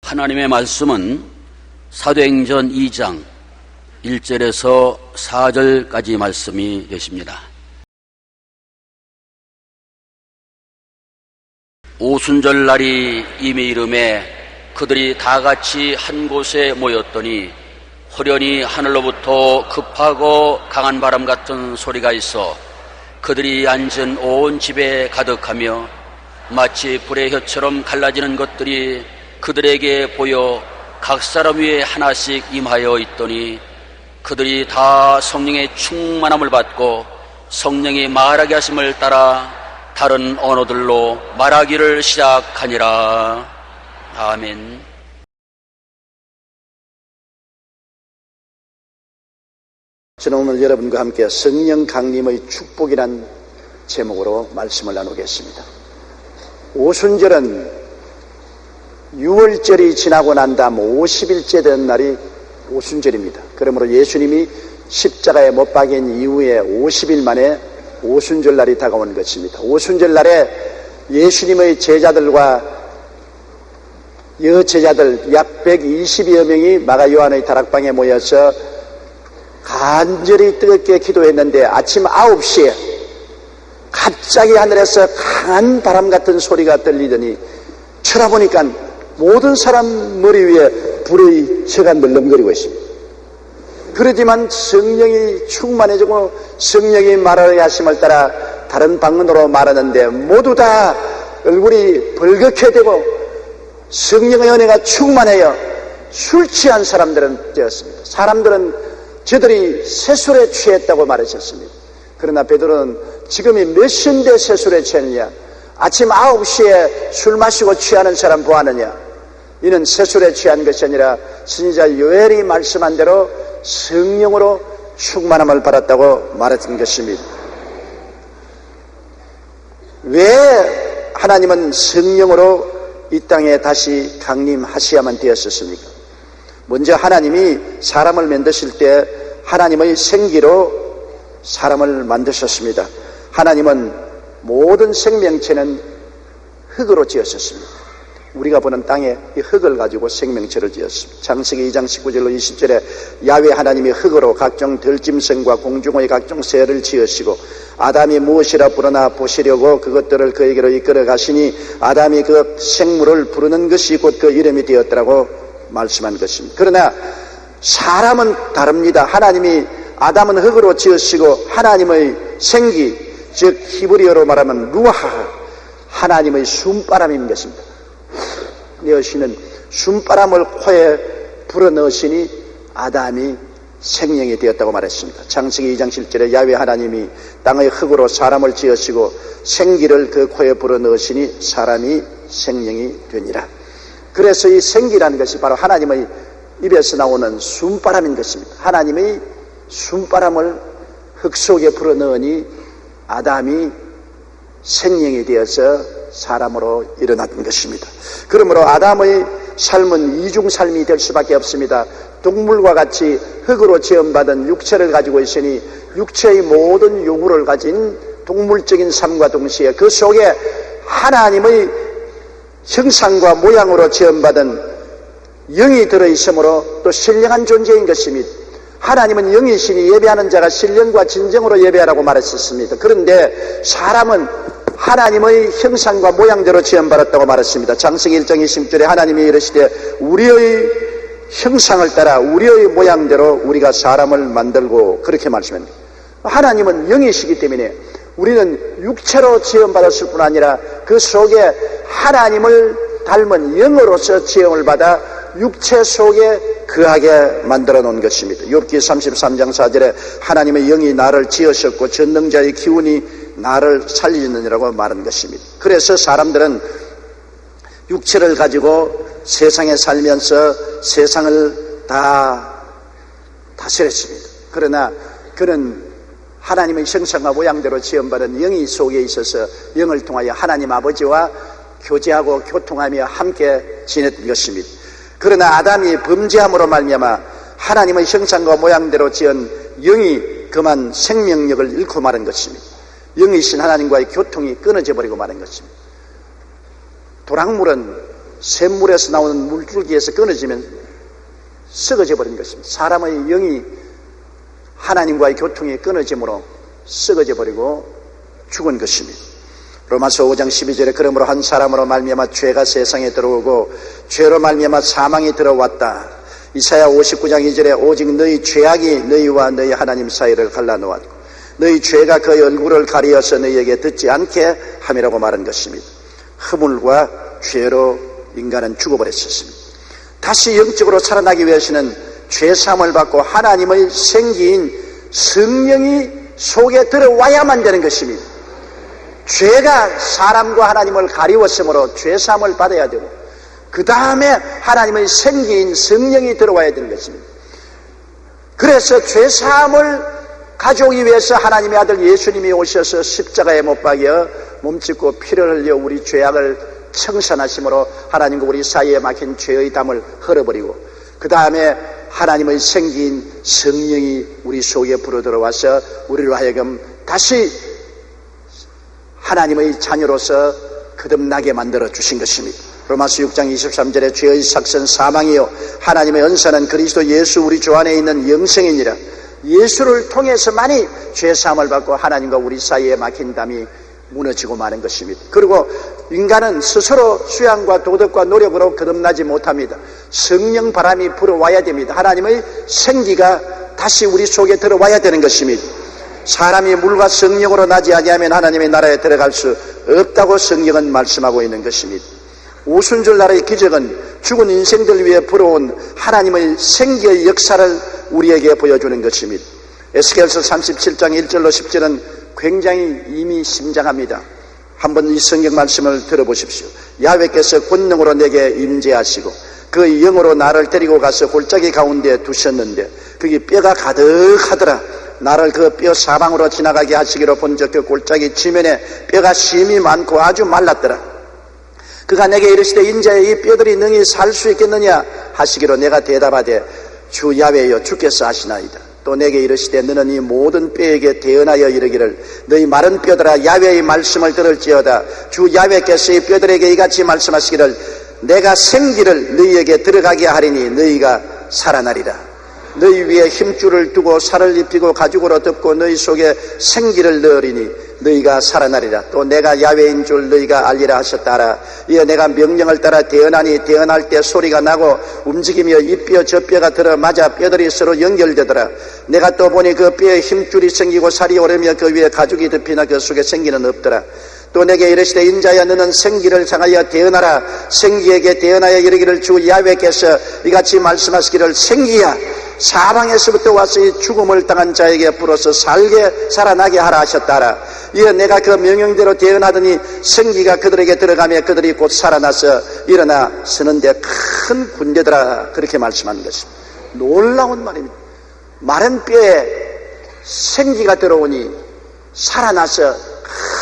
하나님의 말씀은 사도행전 2장 1절에서 4절까지 말씀이 되십니다. 오순절 날이 이미 이름에 그들이 다 같이 한 곳에 모였더니 호련히 하늘로부터 급하고 강한 바람 같은 소리가 있어 그들이 앉은 온 집에 가득하며 마치 불의 혀처럼 갈라지는 것들이 그들에게 보여 각 사람 위에 하나씩 임하여 있더니 그들이 다 성령의 충만함을 받고 성령이 말하게 하심을 따라 다른 언어들로 말하기를 시작하니라. 아멘. 저는 오늘 여러분과 함께 성령 강림의 축복이란 제목으로 말씀을 나누겠습니다. 오순절은 6월절이 지나고 난 다음 50일째 된 날이 오순절입니다. 그러므로 예수님이 십자가에 못 박인 이후에 50일 만에 오순절 날이 다가온 것입니다. 오순절 날에 예수님의 제자들과 여제자들 약 120여 명이 마가 요한의 다락방에 모여서 간절히 뜨겁게 기도했는데 아침 9시에 갑자기 하늘에서 강한 바람 같은 소리가 들리더니 쳐다보니까 모든 사람 머리 위에 불의 혀가 물렁거리고 있습니다. 그러지만 성령이 충만해지고 성령이 말하게 하심을 따라 다른 방언으로 말하는데 모두 다 얼굴이 벌겋게 되고 성령의 은혜가 충만해요. 술 취한 사람들은 되었습니다. 사람들은 저들이 새술에 취했다고 말하셨습니다. 그러나 베드로는 지금이 몇 시인데 새술에 취했느냐? 아침 9시에 술 마시고 취하는 사람 보았느냐? 이는 새술에 취한 것이 아니라 선지자 요엘이 말씀한 대로 성령으로 충만함을 받았다고 말했던 것입니다. 왜 하나님은 성령으로 이 땅에 다시 강림하셔야만 되었었습니까? 먼저 하나님이 사람을 만드실 때 하나님의 생기로 사람을 만드셨습니다. 하나님은 모든 생명체는 흙으로 지었었습니다. 우리가 보는 땅에 이 흙을 가지고 생명체를 지었습니다. 창세기 2장 19절로 20절에 야훼 하나님이 흙으로 각종 들짐승과 공중의 각종 새를 지으시고 아담이 무엇이라 부르나 보시려고 그것들을 그에게로 이끌어 가시니 아담이 그 생물을 부르는 것이 곧 그 이름이 되었더라고 말씀한 것입니다. 그러나 사람은 다릅니다. 하나님이 아담은 흙으로 지으시고 하나님의 생기, 즉 히브리어로 말하면 루아하, 하나님의 숨바람인 것입니다. 내어시는 숨바람을 코에 불어넣으시니 아담이 생명이 되었다고 말했습니다. 창세기 2장 7절에 야훼 하나님이 땅의 흙으로 사람을 지으시고 생기를 그 코에 불어넣으시니 사람이 생명이 되니라. 그래서 이 생기라는 것이 바로 하나님의 입에서 나오는 숨바람인 것입니다. 하나님의 숨바람을 흙 속에 불어넣으니 아담이 생명이 되어서 사람으로 일어났던 것입니다. 그러므로 아담의 삶은 이중 삶이 될 수밖에 없습니다. 동물과 같이 흙으로 지음받은 육체를 가지고 있으니 육체의 모든 요구를 가진 동물적인 삶과 동시에 그 속에 하나님의 형상과 모양으로 지음받은 영이 들어있으므로 또 신령한 존재인 것입니다. 하나님은 영이시니 예배하는 자가 신령과 진정으로 예배하라고 말했었습니다. 그런데 사람은 하나님의 형상과 모양대로 지음받았다고 말했습니다. 창세기 1장 20절에 하나님이 이르시되 우리의 형상을 따라 우리의 모양대로 우리가 사람을 만들고 그렇게 말씀합니다. 하나님은 영이시기 때문에 우리는 육체로 지음받았을 뿐 아니라 그 속에 하나님을 닮은 영으로서 지음을 받아 육체 속에 거하게 만들어 놓은 것입니다. 욥기 33장 4절에 하나님의 영이 나를 지으셨고 전능자의 기운이 나를 살리느니라고 말한 것입니다. 그래서 사람들은 육체를 가지고 세상에 살면서 세상을 다 다스렸습니다. 그러나 그는 하나님의 형상과 모양대로 지음받은 영이 속에 있어서 영을 통하여 하나님 아버지와 교제하고 교통하며 함께 지냈던 것입니다. 그러나 아담이 범죄함으로 말미암아 하나님의 형상과 모양대로 지은 영이 그만 생명력을 잃고 마는 것입니다. 영이신 하나님과의 교통이 끊어져 버리고 마는 것입니다. 도랑물은 샘물에서 나오는 물줄기에서 끊어지면 썩어져 버린 것입니다. 사람의 영이 하나님과의 교통이 끊어짐으로 썩어져 버리고 죽은 것입니다. 로마서 5장 12절에 그러므로 한 사람으로 말미암아 죄가 세상에 들어오고 죄로 말미암아 사망이 들어왔다. 이사야 59장 2절에 오직 너희 죄악이 너희와 너희 하나님 사이를 갈라놓았고 너희 죄가 그의 얼굴을 가리어서 너희에게 듣지 않게 함이라고 말한 것입니다. 허물과 죄로 인간은 죽어버렸었습니다. 다시 영적으로 살아나기 위해서는 죄사함을 받고 하나님의 생기인 성령이 속에 들어와야만 되는 것입니다. 죄가 사람과 하나님을 가리웠으므로 죄사함을 받아야 되고 그 다음에 하나님의 생기인 성령이 들어와야 되는 것입니다. 그래서 죄사함을 가져오기 위해서 하나님의 아들 예수님이 오셔서 십자가에 못 박여 몸짓고 피를 흘려 우리 죄악을 청산하심으로 하나님과 우리 사이에 막힌 죄의 담을 헐어버리고 그 다음에 하나님의 생기인 성령이 우리 속에 불어들어와서 우리로 하여금 다시 하나님의 자녀로서 거듭나게 만들어 주신 것입니다. 로마서 6장 23절에 죄의 삭선 사망이요 하나님의 은사는 그리스도 예수 우리 주 안에 있는 영생이니라. 예수를 통해서만이 죄사함을 받고 하나님과 우리 사이에 막힌 담이 무너지고 마는 것입니다. 그리고 인간은 스스로 수양과 도덕과 노력으로 거듭나지 못합니다. 성령 바람이 불어와야 됩니다. 하나님의 생기가 다시 우리 속에 들어와야 되는 것입니다. 사람이 물과 성령으로 나지 아니하면 하나님의 나라에 들어갈 수 없다고 성경은 말씀하고 있는 것입니다. 오순절 날의 기적은 죽은 인생들 위해 불어온 하나님의 생기의 역사를 우리에게 보여주는 것입니다. 에스겔서 37장 1절로 10절은 굉장히 의미심장합니다. 한번 이 성경 말씀을 들어보십시오. 야훼께서 권능으로 내게 임재하시고 그 영으로 나를 데리고 가서 골짜기 가운데 두셨는데 거기 뼈가 가득하더라. 나를 그 뼈 사방으로 지나가게 하시기로 본적 그 골짜기 지면에 뼈가 심이 많고 아주 말랐더라. 그가 내게 이르시되 인자여 이 뼈들이 능히 살 수 있겠느냐 하시기로 내가 대답하되 주 야훼여 주께서 하시나이다. 또 내게 이르시되 너는 이 모든 뼈에게 대언하여 이르기를 너희 마른 뼈들아 야훼의 말씀을 들을지어다. 주 야훼께서 이 뼈들에게 이같이 말씀하시기를 내가 생기를 너희에게 들어가게 하리니 너희가 살아나리라. 너희 위에 힘줄을 두고 살을 입히고 가죽으로 덮고 너희 속에 생기를 넣으리니 너희가 살아나리라. 또 내가 야훼인 줄 너희가 알리라 하셨다. 이에 내가 명령을 따라 대언하니 대언할 때 소리가 나고 움직이며 이 뼈 저 뼈가 들어 맞아 뼈들이 서로 연결되더라. 내가 또 보니 그 뼈에 힘줄이 생기고 살이 오르며 그 위에 가죽이 덮이나 그 속에 생기는 없더라. 또 내게 이르시되 인자야 너는 생기를 향하여 대언하라. 생기에게 대언하여 이르기를 주 야훼께서 이같이 말씀하시기를 생기야 사방에서부터 와서 이 죽음을 당한 자에게 불어서 살아나게 하라 하셨다라. 이에 내가 그 명령대로 대언하더니 생기가 그들에게 들어가며 그들이 곧 살아나서 일어나 서는데 큰 군대더라. 그렇게 말씀하는 것입니다. 놀라운 말입니다. 마른 뼈에 생기가 들어오니 살아나서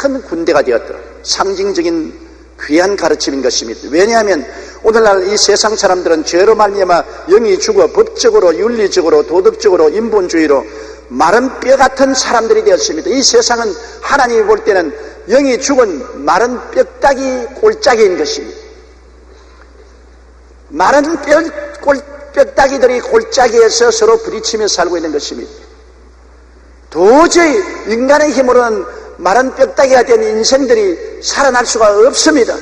큰 군대가 되었더라. 상징적인 귀한 가르침인 것입니다. 왜냐하면 오늘날 이 세상 사람들은 죄로 말미암아 영이 죽어 법적으로 윤리적으로 도덕적으로 인본주의로 마른 뼈 같은 사람들이 되었습니다. 이 세상은 하나님이 볼 때는 영이 죽은 마른 뼈다귀 골짜기인 것입니다. 마른 뼈다귀들이 골짜기에서 서로 부딪히며 살고 있는 것입니다. 도저히 인간의 힘으로는 마른 뼈다귀가 된 인생들이 살아날 수가 없습니다.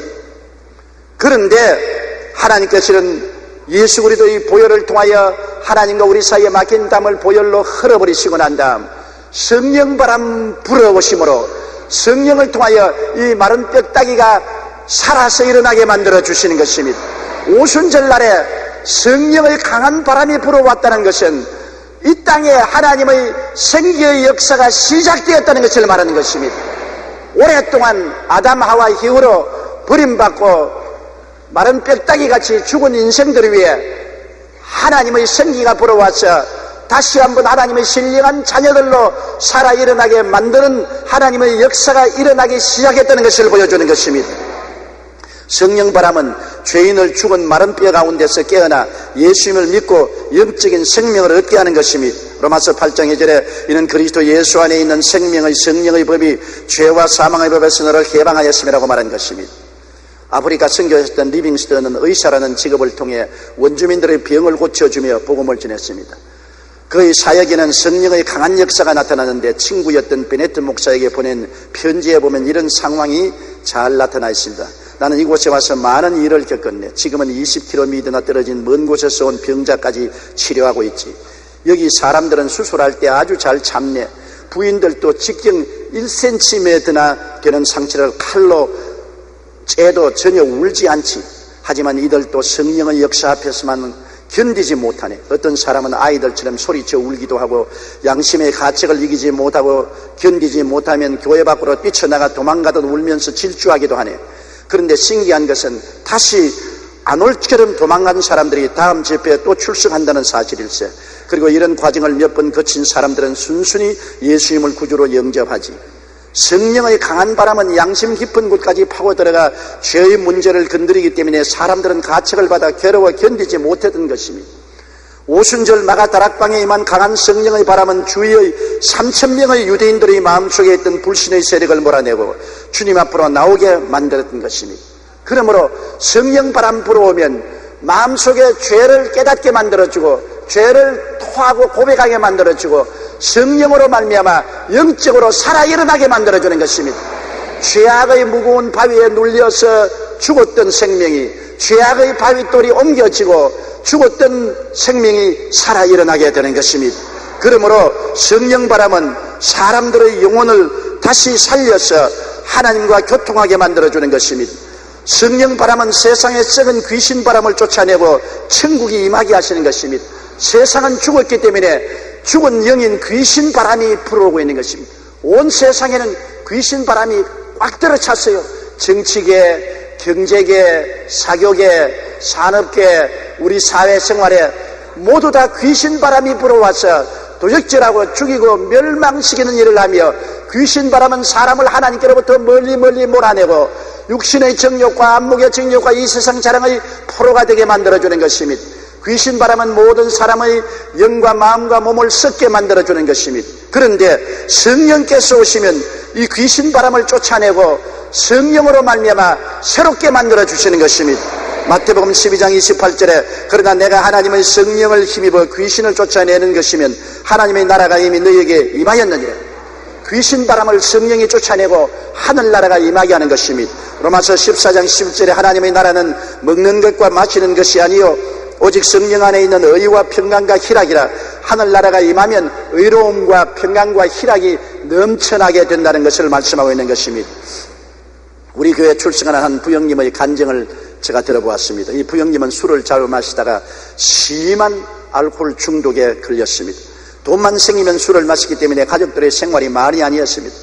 그런데 하나님께서는 예수 그리스도의 보혈을 통하여 하나님과 우리 사이에 막힌 담을 보혈로 흘어버리시고 난 다음 성령 바람 불어오심으로 성령을 통하여 이 마른 뼈다귀가 살아서 일어나게 만들어 주시는 것입니다. 오순절 날에 성령의 강한 바람이 불어왔다는 것은 이 땅에 하나님의 생기의 역사가 시작되었다는 것을 말하는 것입니다. 오랫동안 아담 하와 이후로 버림받고 마른 뼈다귀같이 죽은 인생들을 위해 하나님의 생기가 불어와서 다시 한번 하나님의 신령한 자녀들로 살아 일어나게 만드는 하나님의 역사가 일어나기 시작했다는 것을 보여주는 것입니다. 성령 바람은 죄인을 죽은 마른 뼈 가운데서 깨어나 예수님을 믿고 영적인 생명을 얻게 하는 것입니다. 로마서 8장 2절에 이는 그리스도 예수 안에 있는 생명의 성령의 법이 죄와 사망의 법에서 너를 해방하였음이라고 말한 것입니다. 아프리카 선교했던 리빙스턴은 의사라는 직업을 통해 원주민들의 병을 고쳐주며 복음을 전했습니다. 그의 사역에는 성령의 강한 역사가 나타나는데 친구였던 베네트 목사에게 보낸 편지에 보면 이런 상황이 잘 나타나 있습니다. 나는 이곳에 와서 많은 일을 겪었네. 지금은 20km나 떨어진 먼 곳에서 온 병자까지 치료하고 있지. 여기 사람들은 수술할 때 아주 잘 참네. 부인들도 직경 1cm나 되는 상처를 칼로 째도 전혀 울지 않지. 하지만 이들도 성령의 역사 앞에서만 견디지 못하네. 어떤 사람은 아이들처럼 소리쳐 울기도 하고 양심의 가책을 이기지 못하고 견디지 못하면 교회 밖으로 뛰쳐나가 도망가듯 울면서 질주하기도 하네. 그런데 신기한 것은 다시 안 올처럼 도망간 사람들이 다음 집회에 또 출석한다는 사실일세. 그리고 이런 과정을 몇 번 거친 사람들은 순순히 예수님을 구주로 영접하지. 성령의 강한 바람은 양심 깊은 곳까지 파고들어가 죄의 문제를 건드리기 때문에 사람들은 가책을 받아 괴로워 견디지 못했던 것입니다. 오순절 마가다락방에 임한 강한 성령의 바람은 주위의 3,000명의 유대인들의 마음속에 있던 불신의 세력을 몰아내고 주님 앞으로 나오게 만들었던 것입니다. 그러므로 성령 바람 불어오면 마음속에 죄를 깨닫게 만들어주고 죄를 토하고 고백하게 만들어주고 성령으로 말미암아 영적으로 살아 일어나게 만들어주는 것입니다. 죄악의 무거운 바위에 눌려서 죽었던 생명이 죄악의 바위돌이 옮겨지고 죽었던 생명이 살아 일어나게 되는 것입니다. 그러므로 성령 바람은 사람들의 영혼을 다시 살려서 하나님과 교통하게 만들어주는 것입니다. 성령 바람은 세상의 썩은 귀신 바람을 쫓아내고 천국이 임하게 하시는 것입니다. 세상은 죽었기 때문에 죽은 영인 귀신 바람이 불어오고 있는 것입니다. 온 세상에는 귀신 바람이 꽉 들어찼어요. 정치계, 경제계, 사교계, 산업계, 우리 사회생활에 모두 다 귀신 바람이 불어와서 도적질하고 죽이고 멸망시키는 일을 하며 귀신 바람은 사람을 하나님께로부터 멀리 몰아내고 육신의 정욕과 안목의 정욕과 이 세상 자랑의 포로가 되게 만들어주는 것입니다. 귀신 바람은 모든 사람의 영과 마음과 몸을 썩게 만들어주는 것입니다. 그런데 성령께서 오시면 이 귀신 바람을 쫓아내고 성령으로 말미암아 새롭게 만들어주시는 것입니다. 마태복음 12장 28절에 그러나 내가 하나님의 성령을 힘입어 귀신을 쫓아내는 것이면 하나님의 나라가 이미 너희에게 임하였느니라. 귀신 바람을 성령이 쫓아내고 하늘나라가 임하게 하는 것입니다. 로마서 14장 11절에 하나님의 나라는 먹는 것과 마시는 것이 아니요 오직 성령 안에 있는 의와 평강과 희락이라. 하늘나라가 임하면 의로움과 평강과 희락이 넘쳐나게 된다는 것을 말씀하고 있는 것입니다. 우리 교회에 출석하는 한 부형님의 간증을 제가 들어보았습니다. 이 부형님은 술을 잘 마시다가 심한 알코올 중독에 걸렸습니다. 돈만 생기면 술을 마시기 때문에 가족들의 생활이 말이 아니었습니다.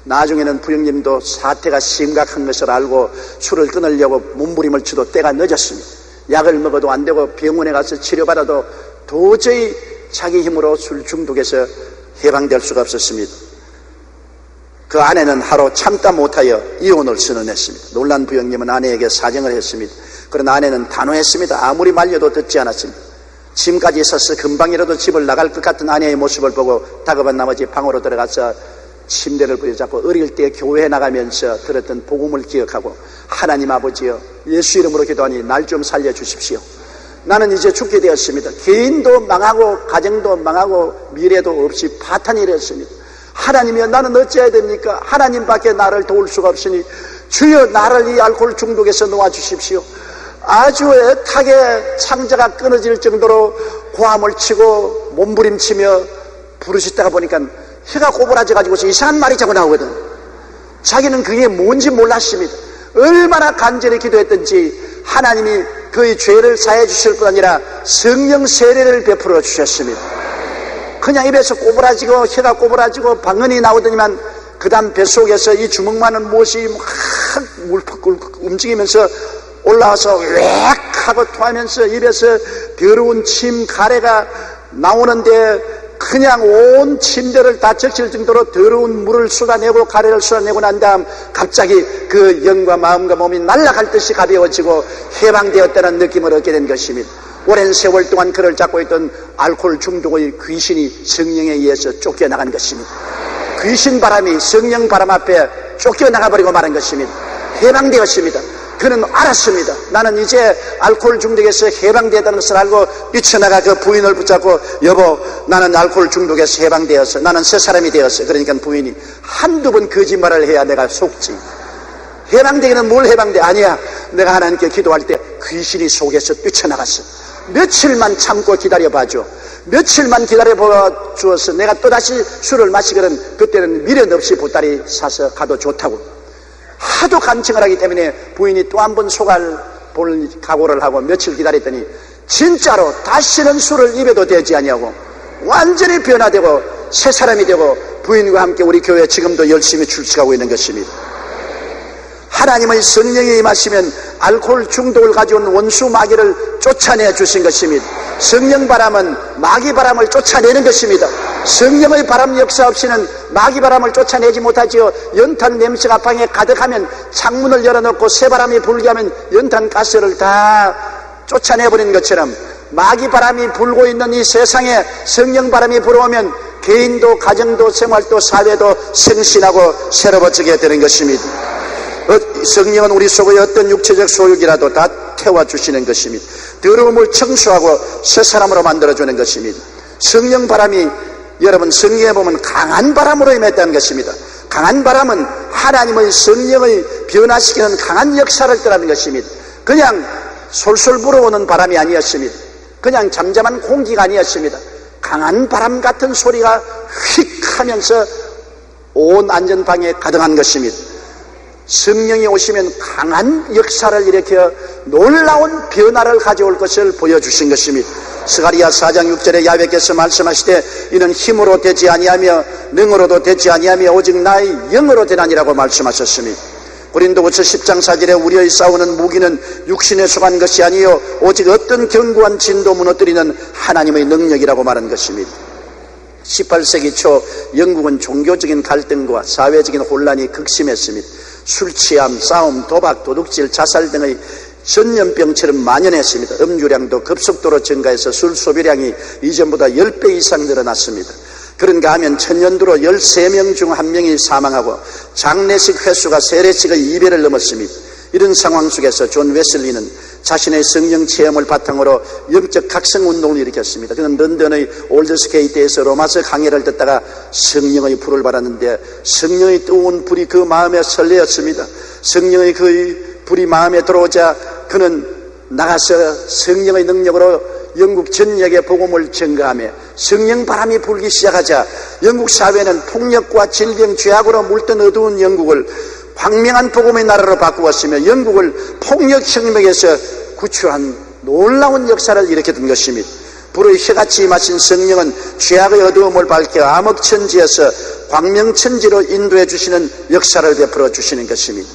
나중에는 부형님도 사태가 심각한 것을 알고 술을 끊으려고 몸부림을 치도 때가 늦었습니다. 약을 먹어도 안 되고 병원에 가서 치료받아도 도저히 자기 힘으로 술 중독에서 해방될 수가 없었습니다. 그 아내는 하루 참다 못하여 이혼을 선언했습니다. 놀란 부형님은 아내에게 사정을 했습니다. 그러나 아내는 단호했습니다. 아무리 말려도 듣지 않았습니다. 짐까지 있어서 금방이라도 집을 나갈 것 같은 아내의 모습을 보고 다급한 나머지 방으로 들어가서 침대를 부여잡고 어릴 때 교회에 나가면서 들었던 복음을 기억하고 하나님 아버지여 예수 이름으로 기도하니 날 좀 살려주십시오. 나는 이제 죽게 되었습니다. 개인도 망하고 가정도 망하고 미래도 없이 파탄이 되었습니다. 하나님이여 나는 어찌해야 됩니까? 하나님밖에 나를 도울 수가 없으니 주여 나를 이 알코올 중독에서 놓아주십시오. 아주 애타게 창자가 끊어질 정도로 고함을 치고 몸부림치며 부르짖다가 보니까 혀가 꼬부라져가지고서 이상한 말이 자꾸 나오거든. 자기는 그게 뭔지 몰랐습니다. 얼마나 간절히 기도했던지 하나님이 그의 죄를 사해 주실 뿐 아니라 성령 세례를 베풀어 주셨습니다. 그냥 입에서 꼬부라지고 혀가 꼬부라지고 방언이 나오더니만 그 다음 뱃속에서 이 주먹 많은 못이 막 울컥울컥 움직이면서 올라와서 웩 하고 토하면서 입에서 더러운 침 가래가 나오는데 그냥 온 침대를 다 적실 정도로 더러운 물을 쏟아내고 가래를 쏟아내고 난 다음 갑자기 그 영과 마음과 몸이 날아갈 듯이 가벼워지고 해방되었다는 느낌을 얻게 된 것입니다. 오랜 세월 동안 그를 잡고 있던 알코올 중독의 귀신이 성령에 의해서 쫓겨나간 것입니다. 귀신 바람이 성령 바람 앞에 쫓겨나가 버리고 마는 것입니다. 해방되었습니다. 그는 알았습니다. 나는 이제 알코올 중독에서 해방되었다는 것을 알고 뛰쳐나가 그 부인을 붙잡고, 여보, 나는 알코올 중독에서 해방되었어. 나는 새 사람이 되었어. 그러니까 부인이 한두 번 거짓말을 해야 내가 속지. 해방되기는 뭘 해방돼? 아니야. 내가 하나님께 기도할 때 귀신이 속에서 뛰쳐나갔어. 며칠만 참고 기다려봐줘. 며칠만 기다려봐 주어서 내가 또다시 술을 마시거든 그때는 미련 없이 보따리 사서 가도 좋다고. 하도 간청을 하기 때문에 부인이 또 한 번 속알 볼 각오를 하고 며칠 기다렸더니 진짜로 다시는 술을 입에도 대지 아니하고 완전히 변화되고 새 사람이 되고 부인과 함께 우리 교회에 지금도 열심히 출석하고 있는 것입니다. 하나님의 성령이 임하시면 알코올 중독을 가져온 원수 마귀를 쫓아내 주신 것입니다. 성령 바람은 마귀 바람을 쫓아내는 것입니다. 성령의 바람 역사 없이는 마귀 바람을 쫓아내지 못하지요. 연탄 냄새가 방에 가득하면 창문을 열어놓고 새바람이 불게 하면 연탄 가스를 다 쫓아내버리는 것처럼 마귀 바람이 불고 있는 이 세상에 성령 바람이 불어오면 개인도 가정도 생활도 사회도 생신하고 새로워지게 되는 것입니다. 성령은 우리 속의 어떤 육체적 소욕이라도 다 태워주시는 것입니다. 더러움을 청소하고 새 사람으로 만들어주는 것입니다. 성령 바람이 여러분 성경에 보면 강한 바람으로 임했다는 것입니다. 강한 바람은 하나님의 성령의 변화시키는 강한 역사를 뜻하는 것입니다. 그냥 솔솔 불어오는 바람이 아니었습니다. 그냥 잠잠한 공기가 아니었습니다. 강한 바람 같은 소리가 휙 하면서 온 안전방에 가득한 것입니다. 성령이 오시면 강한 역사를 일으켜 놀라운 변화를 가져올 것을 보여주신 것입니다. 스가랴 4장 6절에 야훼께서 말씀하시되 이는 힘으로 되지 아니하며 능으로도 되지 아니하며 오직 나의 영으로 되나니라고 말씀하셨습니다. 고린도후서 10장 4절에 우리의 싸우는 무기는 육신에 속한 것이 아니요 오직 어떤 견고한 진도 무너뜨리는 하나님의 능력이라고 말한 것입니다. 18세기 초 영국은 종교적인 갈등과 사회적인 혼란이 극심했습니다. 술 취함, 싸움, 도박, 도둑질, 자살 등의 전염병처럼 만연했습니다. 음주량도 급속도로 증가해서 술 소비량이 이전보다 10배 이상 늘어났습니다. 그런가 하면 천년도로 13명 중 1명이 사망하고 장례식 횟수가 세례식의 2배를 넘었습니다. 이런 상황 속에서 존 웨슬리는 자신의 성령 체험을 바탕으로 영적 각성 운동을 일으켰습니다. 그는 런던의 올드스케이트에서 로마서 강해를 듣다가 성령의 불을 받았는데 성령의 뜨거운 불이 그 마음에 설레었습니다. 성령의 그 불이 마음에 들어오자 그는 나가서 성령의 능력으로 영국 전역에 복음을 전가하며 성령 바람이 불기 시작하자 영국 사회는 폭력과 질병, 죄악으로 물든 어두운 영국을 광명한 복음의 나라로 바꾸었으며 영국을 폭력혁명에서 구출한 놀라운 역사를 일으켰던 것입니다. 불의 혀같이 임하신 성령은 죄악의 어두움을 밝혀 암흑천지에서 광명천지로 인도해 주시는 역사를 베풀어 주시는 것입니다.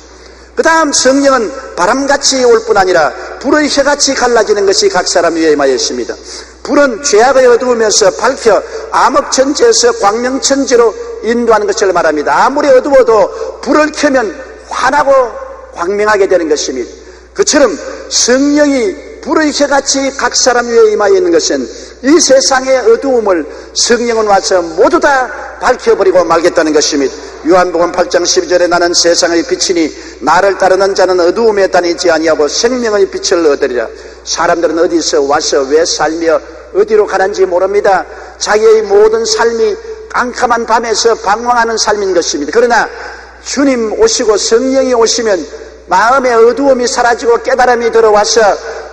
그 다음 성령은 바람같이 올 뿐 아니라 불의 혀같이 갈라지는 것이 각 사람 위에 임하였습니다. 불은 죄악의 어두움에서 밝혀 암흑천지에서 광명천지로 인도하는 것을 말합니다. 아무리 어두워도 불을 켜면 환하고 광명하게 되는 것입니다. 그처럼 성령이 불의 혀같이 각 사람 위에 임하여 있는 것은 이 세상의 어두움을 성령은 와서 모두 다 밝혀버리고 말겠다는 것입니다. 요한복음 8장 12절에 나는 세상의 빛이니 나를 따르는 자는 어두움에 다니지 아니하고 생명의 빛을 얻으리라. 사람들은 어디서 와서 왜 살며 어디로 가는지 모릅니다. 자기의 모든 삶이 깜깜한 밤에서 방황하는 삶인 것입니다. 그러나 주님 오시고 성령이 오시면 마음의 어두움이 사라지고 깨달음이 들어와서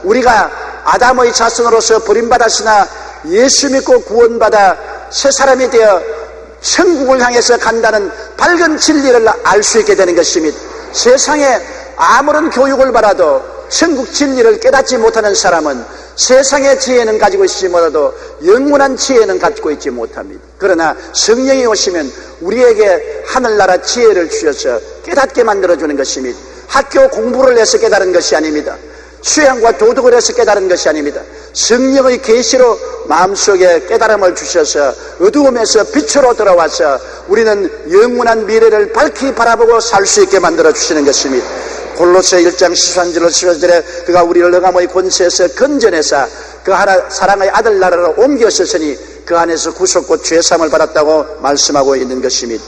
우리가 아담의 자손으로서 버림받았으나 예수 믿고 구원받아 새 사람이 되어 천국을 향해서 간다는 밝은 진리를 알 수 있게 되는 것입니다. 세상에 아무런 교육을 받아도 천국 진리를 깨닫지 못하는 사람은 세상의 지혜는 가지고 있지 못해도 영원한 지혜는 갖고 있지 못합니다. 그러나 성령이 오시면 우리에게 하늘나라 지혜를 주셔서 깨닫게 만들어주는 것입니다. 학교 공부를 해서 깨달은 것이 아닙니다. 수양과 도덕을 해서 깨달은 것이 아닙니다. 성령의 계시로 마음속에 깨달음을 주셔서 어두움에서 빛으로 들어와서 우리는 영원한 미래를 밝히 바라보고 살 수 있게 만들어주시는 것입니다. 골로새 1장 13절로 15절에 그가 우리를 흑암의 권세에서 건져내사 그 하나 사랑의 아들 나라로 옮겼으니 그 안에서 구속과 죄사함을 받았다고 말씀하고 있는 것입니다.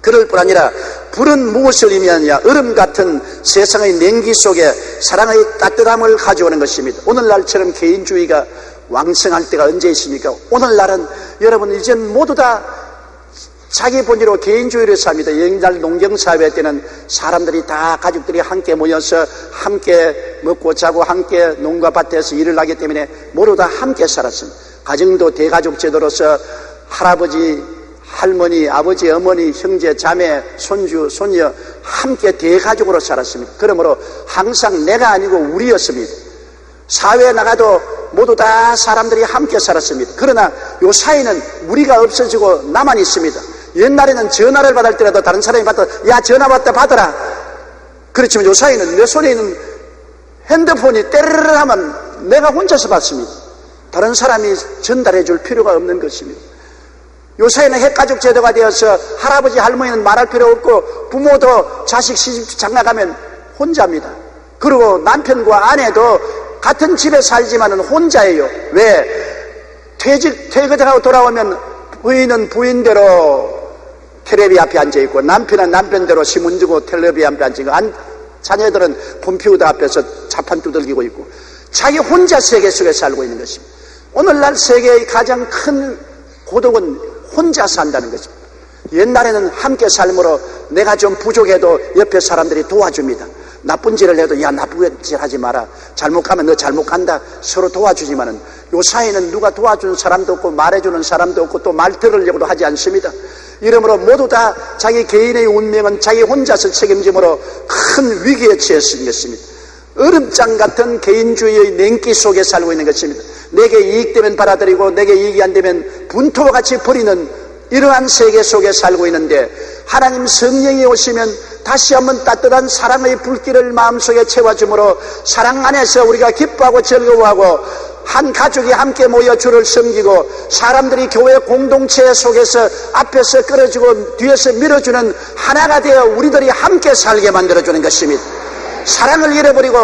그럴 뿐 아니라 불은 무엇을 의미하느냐? 얼음 같은 세상의 냉기 속에 사랑의 따뜻함을 가져오는 것입니다. 오늘날처럼 개인주의가 왕성할 때가 언제 있습니까? 오늘날은 여러분 이젠 모두 다 자기 본의로 개인주의를 삽니다. 옛날 농경사회 때는 사람들이 다 가족들이 함께 모여서 함께 먹고 자고 함께 농가 밭에서 일을 하기 때문에 모두 다 함께 살았습니다. 가정도 대가족 제도로서 할아버지, 할머니, 아버지, 어머니, 형제, 자매, 손주, 손녀 함께 대가족으로 살았습니다. 그러므로 항상 내가 아니고 우리였습니다. 사회에 나가도 모두 다 사람들이 함께 살았습니다. 그러나 요 사이는 우리가 없어지고 나만 있습니다. 옛날에는 전화를 받을 때라도 다른 사람이 받아 야 전화 왔다 받아라. 그렇지만 요 사이는 내 손에 있는 핸드폰이 때르르 하면 내가 혼자서 받습니다. 다른 사람이 전달해 줄 필요가 없는 것입니다. 요사이는 핵가족 제도가 되어서 할아버지 할머니는 말할 필요 없고 부모도 자식 시집 장가가면 혼자입니다. 그리고 남편과 아내도 같은 집에 살지만은 혼자예요. 왜? 퇴근하고 돌아오면 부인은 부인대로 텔레비 앞에 앉아있고 남편은 남편대로 신문 두고 텔레비 앞에 앉아있고 자녀들은 컴퓨터 앞에서 자판 두들기고 있고 자기 혼자 세계 속에 살고 있는 것입니다. 오늘날 세계의 가장 큰 고독은 혼자 산다는 것입니다. 옛날에는 함께 삶으로 내가 좀 부족해도 옆에 사람들이 도와줍니다. 나쁜 짓을 해도 야 나쁜 짓 하지 마라. 잘못 가면 너 잘못 간다. 서로 도와주지만은 요 사이는 누가 도와주는 사람도 없고 말해주는 사람도 없고 또 말 들으려고도 하지 않습니다. 이러므로 모두 다 자기 개인의 운명은 자기 혼자서 책임짐으로 큰 위기에 처했은 것입니다. 얼음장 같은 개인주의의 냉기 속에 살고 있는 것입니다. 내게 이익되면 받아들이고 내게 이익이 안 되면 분토와 같이 버리는 이러한 세계 속에 살고 있는데 하나님 성령이 오시면 다시 한번 따뜻한 사랑의 불길을 마음속에 채워주므로 사랑 안에서 우리가 기뻐하고 즐거워하고 한 가족이 함께 모여 주를 섬기고 사람들이 교회 공동체 속에서 앞에서 끌어주고 뒤에서 밀어주는 하나가 되어 우리들이 함께 살게 만들어주는 것입니다. 사랑을 잃어버리고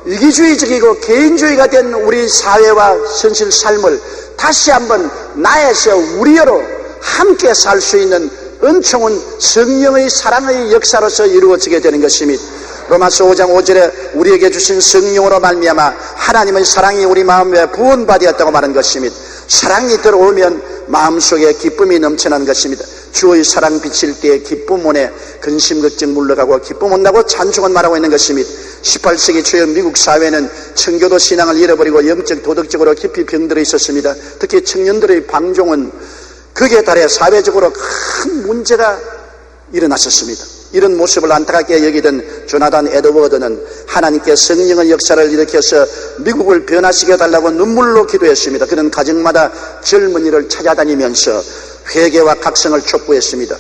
이기주의적이고 개인주의가 된 우리 사회와 현실 삶을 다시 한번 나에서 우리여로 함께 살 수 있는 은총은 성령의 사랑의 역사로서 이루어지게 되는 것입니다. 로마서 5장 5절에 우리에게 주신 성령으로 말미암아 하나님의 사랑이 우리 마음에 부은바되었다고 말한 것입니다. 사랑이 들어오면 마음속에 기쁨이 넘쳐나는 것입니다. 주의 사랑 비칠 때에 기쁨 오네 근심 걱정 물러가고 기쁨 온다고 찬송은 말하고 있는 것입니다. 18세기 초의 미국 사회는 청교도 신앙을 잃어버리고 영적 도덕적으로 깊이 병들어 있었습니다. 특히 청년들의 방종은 극에 달해 사회적으로 큰 문제가 일어났었습니다. 이런 모습을 안타깝게 여기던 조나단 에드워드는 하나님께 성령의 역사를 일으켜서 미국을 변화시켜달라고 눈물로 기도했습니다. 그는 가정마다 젊은이를 찾아다니면서 회개와 각성을 촉구했습니다.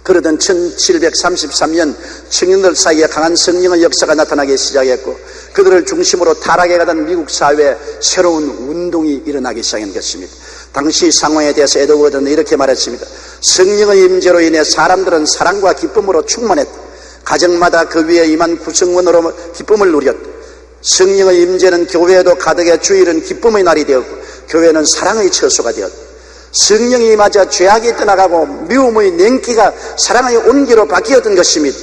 그러던 1733년 청년들 사이에 강한 성령의 역사가 나타나기 시작했고 그들을 중심으로 타락해 가던 미국 사회에 새로운 운동이 일어나기 시작한 것입니다. 당시 상황에 대해서 에드워드는 이렇게 말했습니다. 성령의 임재로 인해 사람들은 사랑과 기쁨으로 충만했다. 가정마다 그 위에 임한 구성원으로 기쁨을 누렸다. 성령의 임재는 교회에도 가득해 주일은 기쁨의 날이 되었고 교회는 사랑의 처소가 되었다. 성령이 임하자 죄악이 떠나가고 미움의 냉기가 사랑의 온기로 바뀌었던 것입니다.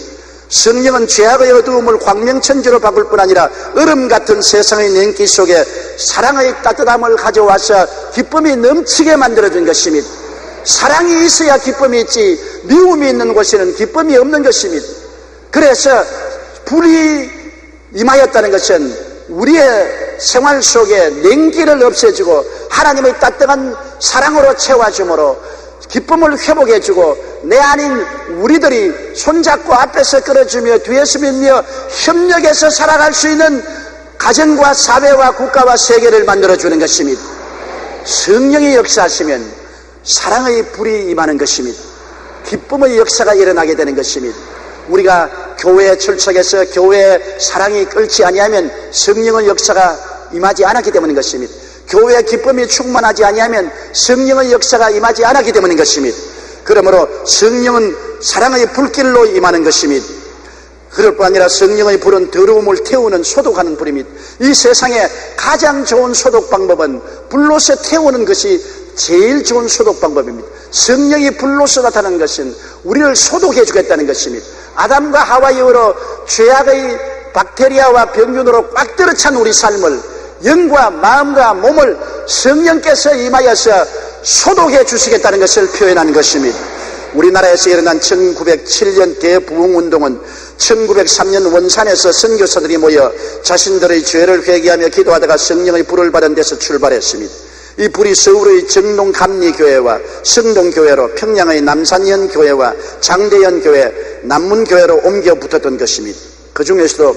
성령은 죄악의 어두움을 광명천지로 바꿀 뿐 아니라 얼음 같은 세상의 냉기 속에 사랑의 따뜻함을 가져와서 기쁨이 넘치게 만들어준 것입니다. 사랑이 있어야 기쁨이 있지 미움이 있는 곳에는 기쁨이 없는 것입니다. 그래서 불이 임하였다는 것은 우리의 생활 속에 냉기를 없애주고 하나님의 따뜻한 사랑으로 채워주므로 기쁨을 회복해주고 내 아닌 우리들이 손잡고 앞에서 끌어주며 뒤에서 밀며 협력해서 살아갈 수 있는 가정과 사회와 국가와 세계를 만들어주는 것입니다. 성령이 역사하시면 사랑의 불이 임하는 것입니다. 기쁨의 역사가 일어나게 되는 것입니다. 우리가 교회에 출석해서 교회에 사랑이 끓지 아니하면 성령의 역사가 임하지 않았기 때문인 것입니다. 교회에 기쁨이 충만하지 아니하면 성령의 역사가 임하지 않았기 때문인 것입니다. 그러므로 성령은 사랑의 불길로 임하는 것입니다. 그럴 뿐 아니라 성령의 불은 더러움을 태우는 소독하는 불입니다. 이 세상에 가장 좋은 소독 방법은 불로서 태우는 것이 제일 좋은 소독 방법입니다. 성령이 불로서 나타나는 것은 우리를 소독해 주겠다는 것입니다. 아담과 하와 이후로 죄악의 박테리아와 병균으로 꽉 들어찬 우리 삶을, 영과 마음과 몸을 성령께서 임하여서 소독해 주시겠다는 것을 표현하는 것입니다. 우리나라에서 일어난 1907년 대부흥운동은 1903년 원산에서 선교사들이 모여 자신들의 죄를 회개하며 기도하다가 성령의 불을 받은 데서 출발했습니다. 이 불이 서울의 정동감리교회와 성동교회로 평양의 남산현교회와 장대현교회, 남문교회로 옮겨 붙었던 것입니다. 그 중에서도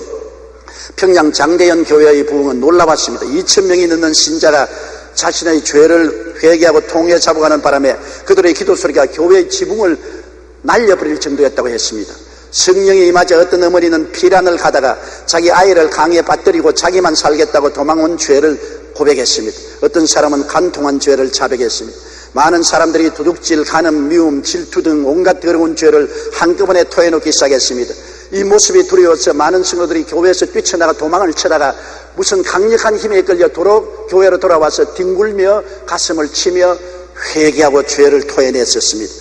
평양 장대현교회의 부흥은 놀라웠습니다. 2,000명이 넘는 신자가 자신의 죄를 회개하고 통해 잡아가는 바람에 그들의 기도 소리가 교회의 지붕을 날려버릴 정도였다고 했습니다. 성령이 임하자 어떤 어머니는 피란을 가다가 자기 아이를 강에 빠뜨리고 자기만 살겠다고 도망온 죄를 고백했습니다. 어떤 사람은 간통한 죄를 자백했습니다. 많은 사람들이 도둑질, 간음, 미움, 질투 등 온갖 더러운 죄를 한꺼번에 토해놓기 시작했습니다. 이 모습이 두려워서 많은 성도들이 교회에서 뛰쳐나가 도망을 치다가 무슨 강력한 힘에 끌려 교회로 돌아와서 뒹굴며 가슴을 치며 회개하고 죄를 토해냈었습니다.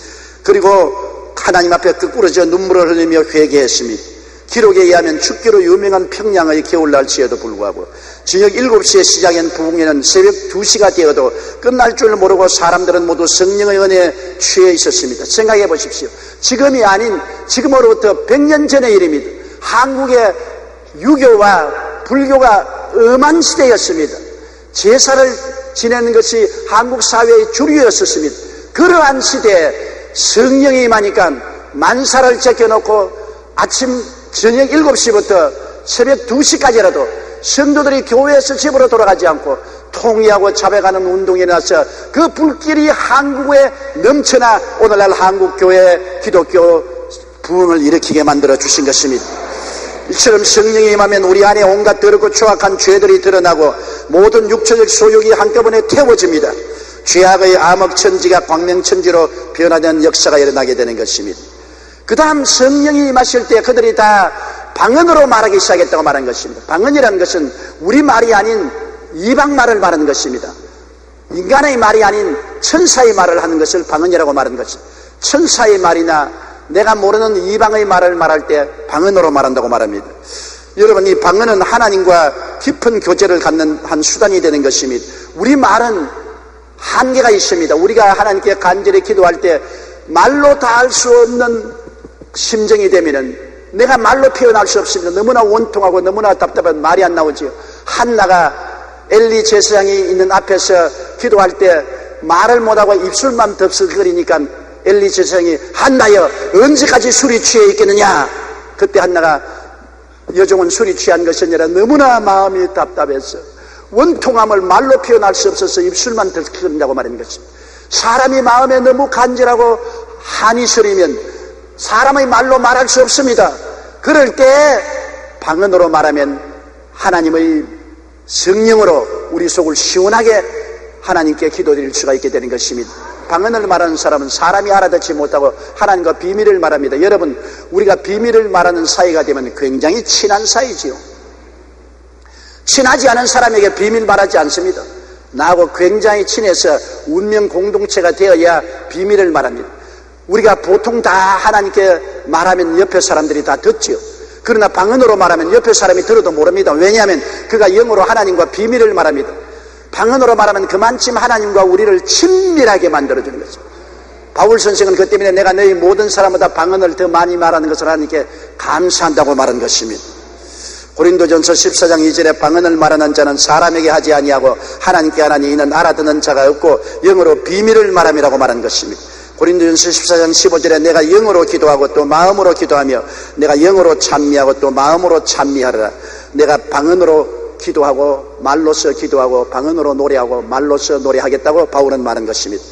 그리고 하나님 앞에 끄꾸러져 눈물을 흘리며 회개했습니다. 기록에 의하면 춥기로 유명한 평양의 겨울날씨에도 불구하고 저녁 7시에 시작한 부흥회는 새벽 2시가 되어도 끝날 줄 모르고 사람들은 모두 성령의 은혜에 취해 있었습니다. 생각해 보십시오. 지금이 아닌 지금으로부터 100년 전의 일입니다. 한국의 유교와 불교가 엄한 시대였습니다. 제사를 지내는 것이 한국 사회의 주류였었습니다. 그러한 시대에 성령이 임하니까 만사를 제껴놓고 아침 저녁 7시부터 새벽 2시까지라도 성도들이 교회에서 집으로 돌아가지 않고 통일하고 자백하는 운동이 일어나서 그 불길이 한국에 넘쳐나 오늘날 한국교회 기독교 부흥을 일으키게 만들어 주신 것입니다. 이처럼 성령이 임하면 우리 안에 온갖 더럽고 추악한 죄들이 드러나고 모든 육체적 소욕이 한꺼번에 태워집니다. 죄악의 암흑천지가 광명천지로 변화되는 역사가 일어나게 되는 것입니다. 그 다음 성령이 임하실 때 그들이 다 방언으로 말하기 시작했다고 말한 것입니다. 방언이라는 것은 우리 말이 아닌 이방 말을 말하는 것입니다. 인간의 말이 아닌 천사의 말을 하는 것을 방언이라고 말하는 것입니다. 천사의 말이나 내가 모르는 이방의 말을 말할 때 방언으로 말한다고 말합니다. 여러분, 이 방언은 하나님과 깊은 교제를 갖는 한 수단이 되는 것입니다. 우리 말은 한계가 있습니다. 우리가 하나님께 간절히 기도할 때 말로 다 할 수 없는 심정이 되면은 내가 말로 표현할 수 없습니다. 너무나 원통하고 너무나 답답한 말이 안 나오지요. 한나가 엘리 제사장이 있는 앞에서 기도할 때 말을 못하고 입술만 덥석거리니까 엘리 제사장이 한나여 언제까지 술이 취해 있겠느냐. 그때 한나가 여종은 술이 취한 것이 아니라 너무나 마음이 답답해서 원통함을 말로 표현할 수 없어서 입술만 덥석거린다고 말하는 것입니다. 사람이 마음에 너무 간절하고 한이 서리면 사람의 말로 말할 수 없습니다. 그럴 때 방언으로 말하면 하나님의 성령으로 우리 속을 시원하게 하나님께 기도드릴 수가 있게 되는 것입니다. 방언을 말하는 사람은 사람이 알아듣지 못하고 하나님과 비밀을 말합니다. 여러분, 우리가 비밀을 말하는 사이가 되면 굉장히 친한 사이지요. 친하지 않은 사람에게 비밀 말하지 않습니다. 나하고 굉장히 친해서 운명 공동체가 되어야 비밀을 말합니다. 우리가 보통 다 하나님께 말하면 옆에 사람들이 다 듣지요. 그러나 방언으로 말하면 옆에 사람이 들어도 모릅니다. 왜냐하면 그가 영어로 하나님과 비밀을 말합니다. 방언으로 말하면 그만큼 하나님과 우리를 친밀하게 만들어주는 거죠. 바울 선생은 그 때문에 내가 너희 모든 사람보다 방언을 더 많이 말하는 것을 하나님께 감사한다고 말한 것입니다. 고린도전서 14장 2절에 방언을 말하는 자는 사람에게 하지 아니하고 하나님께 하나니 이는 알아듣는 자가 없고 영어로 비밀을 말함이라고 말한 것입니다. 고린도전서 14장 15절에 내가 영어로 기도하고 또 마음으로 기도하며 내가 영어로 찬미하고 또 마음으로 찬미하리라. 내가 방언으로 기도하고 말로써 기도하고 방언으로 노래하고 말로써 노래하겠다고 바울은 말한 것입니다.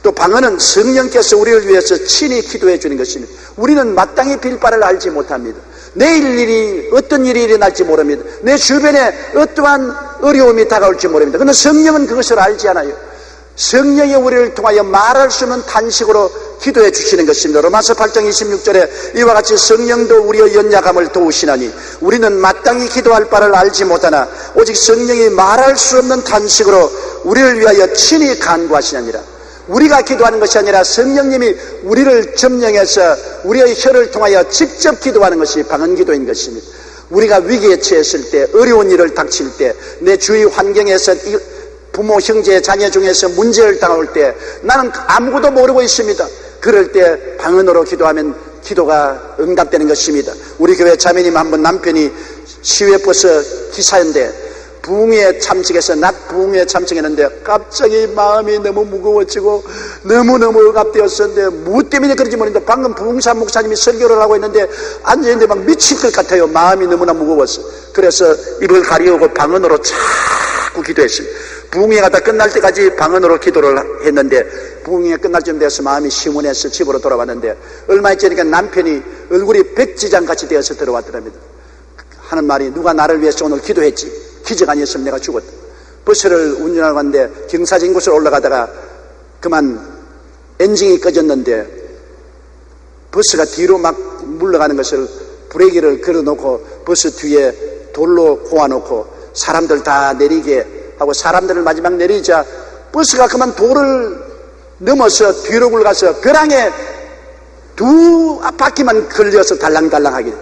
또 방언은 성령께서 우리를 위해서 친히 기도해 주는 것입니다. 우리는 마땅히 빌 바를 알지 못합니다. 내일 일이 어떤 일이 일어날지 모릅니다. 내 주변에 어떠한 어려움이 다가올지 모릅니다. 그런데 성령은 그것을 알지 않아요. 성령이 우리를 통하여 말할 수 없는 탄식으로 기도해 주시는 것입니다. 로마서 8장 26절에 이와 같이 성령도 우리의 연약함을 도우시나니 우리는 마땅히 기도할 바를 알지 못하나 오직 성령이 말할 수 없는 탄식으로 우리를 위하여 친히 간구하시느니라. 우리가 기도하는 것이 아니라 성령님이 우리를 점령해서 우리의 혀를 통하여 직접 기도하는 것이 방언기도인 것입니다. 우리가 위기에 처했을 때, 어려운 일을 닥칠 때, 내 주위 환경에서 부모, 형제, 자녀 중에서 문제를 당할 때 나는 아무것도 모르고 있습니다. 그럴 때 방언으로 기도하면 기도가 응답되는 것입니다. 우리 교회 자매님 한번 남편이 시외버스 기사인데 부흥회에 참석해서 낮 부흥회에 참석했는데 갑자기 마음이 너무 무거워지고 너무너무 억압되었었는데 무엇 때문에 그런지 모르겠는데 방금 부흥사 목사님이 설교를 하고 있는데 앉아있는데 막 미칠 것 같아요. 마음이 너무나 무거웠어. 그래서 입을 가리우고 방언으로 자꾸 기도했습니다. 부흥회가 다 끝날 때까지 방언으로 기도를 했는데 부흥회 끝날 쯤 돼서 마음이 시원해서 집으로 돌아왔는데 얼마 있지니까 남편이 얼굴이 백지장같이 되어서 들어왔더랍니다. 하는 말이 누가 나를 위해서 오늘 기도했지. 기적 아니었으면 내가 죽었다. 버스를 운전하고 갔는데 경사진곳을 올라가다가 그만 엔진이 꺼졌는데 버스가 뒤로 막 물러가는 것을 브레이크를 걸어놓고 버스 뒤에 돌로 고아놓고 사람들 다 내리게 하고 사람들을 마지막 내리자 버스가 그만 돌을 넘어서 뒤로 굴러가서 벼랑에 두 바퀴만 걸려서 달랑달랑하게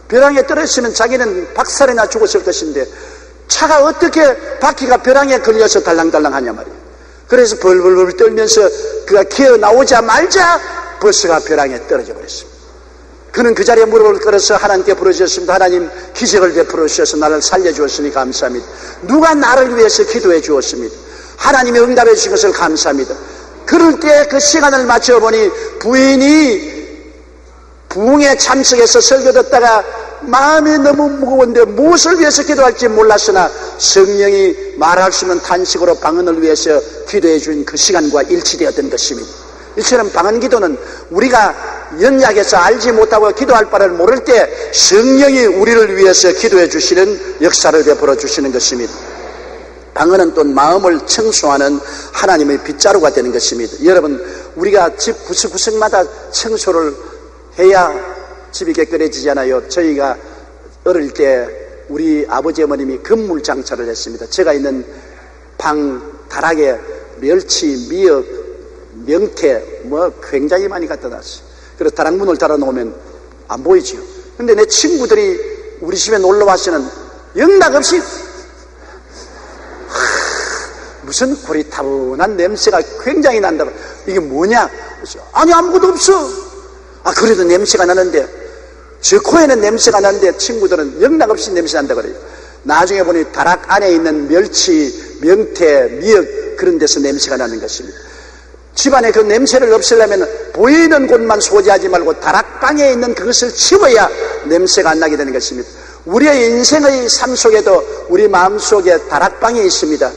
벼랑에 떨어졌으면 자기는 박살이나 죽었을 것인데 차가 어떻게 바퀴가 벼랑에 걸려서 달랑달랑 하냐 말이에요. 그래서 벌벌벌 떨면서 그가 기어 나오자마자 버스가 벼랑에 떨어져 버렸습니다. 그는 그 자리에 무릎을 꿇어서 하나님께 부르셨습니다. 하나님 기적을 베풀어 주셔서 나를 살려주었으니 감사합니다. 누가 나를 위해서 기도해 주었습니다. 하나님이 응답해 주신 것을 감사합니다. 그럴 때 그 시간을 맞춰보니 부인이 부흥에 참석해서 설교 듣다가 마음이 너무 무거운데 무엇을 위해서 기도할지 몰랐으나 성령이 말할 수 없는 탄식으로 방언을 위해서 기도해 준 그 시간과 일치되었던 것입니다. 이처럼 방언 기도는 우리가 연약해서 알지 못하고 기도할 바를 모를 때 성령이 우리를 위해서 기도해 주시는 역사를 베풀어 주시는 것입니다. 방언은 또 마음을 청소하는 하나님의 빗자루가 되는 것입니다. 여러분, 우리가 집 구석구석마다 청소를 해야 집이 깨끗해지잖아요. 저희가 어릴 때 우리 아버지 어머님이 건물 장사를 했습니다. 제가 있는 방 다락에 멸치, 미역, 명태 뭐 굉장히 많이 갖다 놨어요. 그래서 다락 문을 달아놓으면 안 보이지요. 근데 내 친구들이 우리 집에 놀러 와서는 영락없이 무슨 고리타분한 냄새가 굉장히 난다고. 이게 뭐냐? 아니 아무것도 없어. 그래도 냄새가 나는데 저 코에는 냄새가 나는데 친구들은 영락없이 냄새 난다 그래요. 나중에 보니 다락 안에 있는 멸치, 명태, 미역 그런 데서 냄새가 나는 것입니다. 집안에 그 냄새를 없애려면 보이는 곳만 소지하지 말고 다락방에 있는 그것을 치워야 냄새가 안 나게 되는 것입니다. 우리의 인생의 삶 속에도 우리 마음속에 다락방이 있습니다.